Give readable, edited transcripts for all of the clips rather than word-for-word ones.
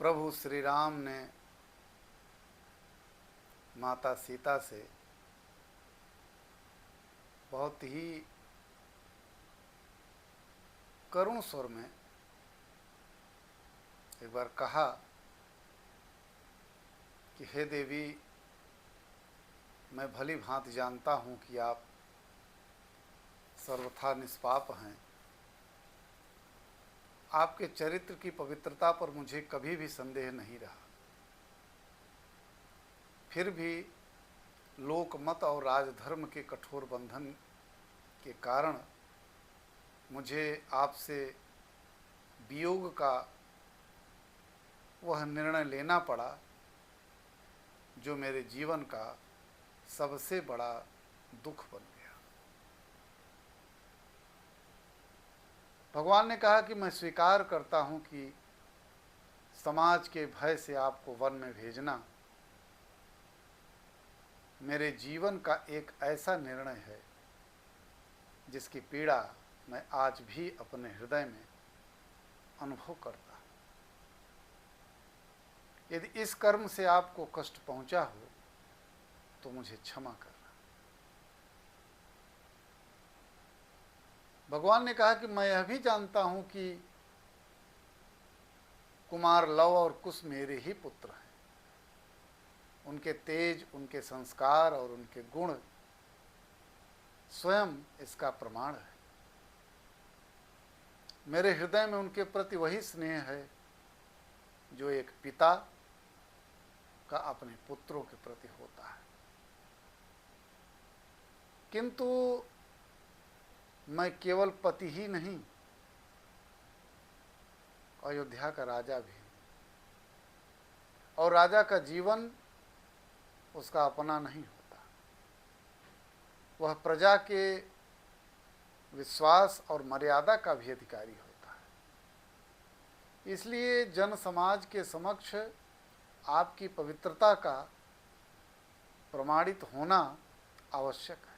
प्रभु श्री राम ने माता सीता से बहुत ही करुण स्वर में एक बार कहा कि हे देवी, मैं भली भांति जानता हूँ कि आप सर्वथा निष्पाप हैं। आपके चरित्र की पवित्रता पर मुझे कभी भी संदेह नहीं रहा। फिर भी लोकमत और राजधर्म के कठोर बंधन के कारण मुझे आपसे वियोग का वह निर्णय लेना पड़ा जो मेरे जीवन का सबसे बड़ा दुख बन गया। भगवान ने कहा कि मैं स्वीकार करता हूँ कि समाज के भय से आपको वन में भेजना मेरे जीवन का एक ऐसा निर्णय है जिसकी पीड़ा मैं आज भी अपने हृदय में अनुभव करता हूँ। यदि इस कर्म से आपको कष्ट पहुंचा हो तो मुझे क्षमा करना। भगवान ने कहा कि मैं यह भी जानता हूं कि कुमार लव और कुश मेरे ही पुत्र हैं। उनके तेज, उनके संस्कार और उनके गुण स्वयं इसका प्रमाण है। मेरे हृदय में उनके प्रति वही स्नेह है जो एक पिता का अपने पुत्रों के प्रति होता है। किंतु मैं केवल पति ही नहीं, अयोध्या का राजा भी हूं, और राजा का जीवन उसका अपना नहीं होता। वह प्रजा के विश्वास और मर्यादा का भी अधिकारी होता है। इसलिए जन समाज के समक्ष आपकी पवित्रता का प्रमाणित होना आवश्यक है,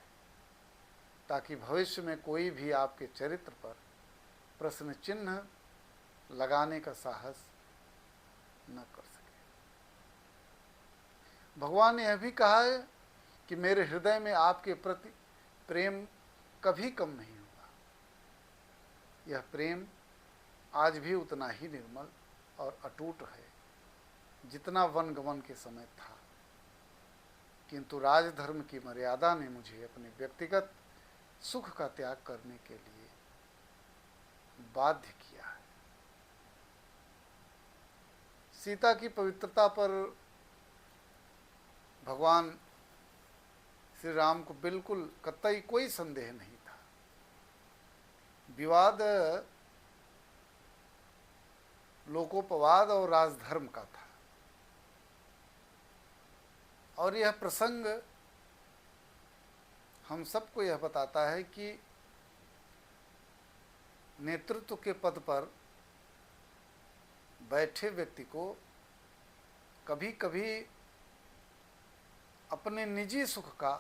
ताकि भविष्य में कोई भी आपके चरित्र पर प्रश्न चिन्ह लगाने का साहस न कर सके। भगवान ने यह भी कहा है कि मेरे हृदय में आपके प्रति प्रेम कभी कम नहीं होगा। यह प्रेम आज भी उतना ही निर्मल और अटूट है जितना वनगमन के समय था। किंतु राजधर्म की मर्यादा ने मुझे अपने व्यक्तिगत सुख का त्याग करने के लिए बाध्य किया है। सीता की पवित्रता पर भगवान श्री राम को बिल्कुल कतई कोई संदेह नहीं था। विवाद लोकोपवाद और राजधर्म का था, और यह प्रसंग हम सबको यह बताता है कि नेतृत्व के पद पर बैठे व्यक्ति को कभी कभी अपने निजी सुख का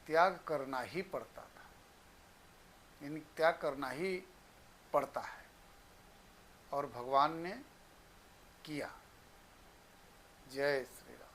त्याग करना ही पड़ता था, यानी त्याग करना ही पड़ता है, और भगवान ने किया। जय श्री राम।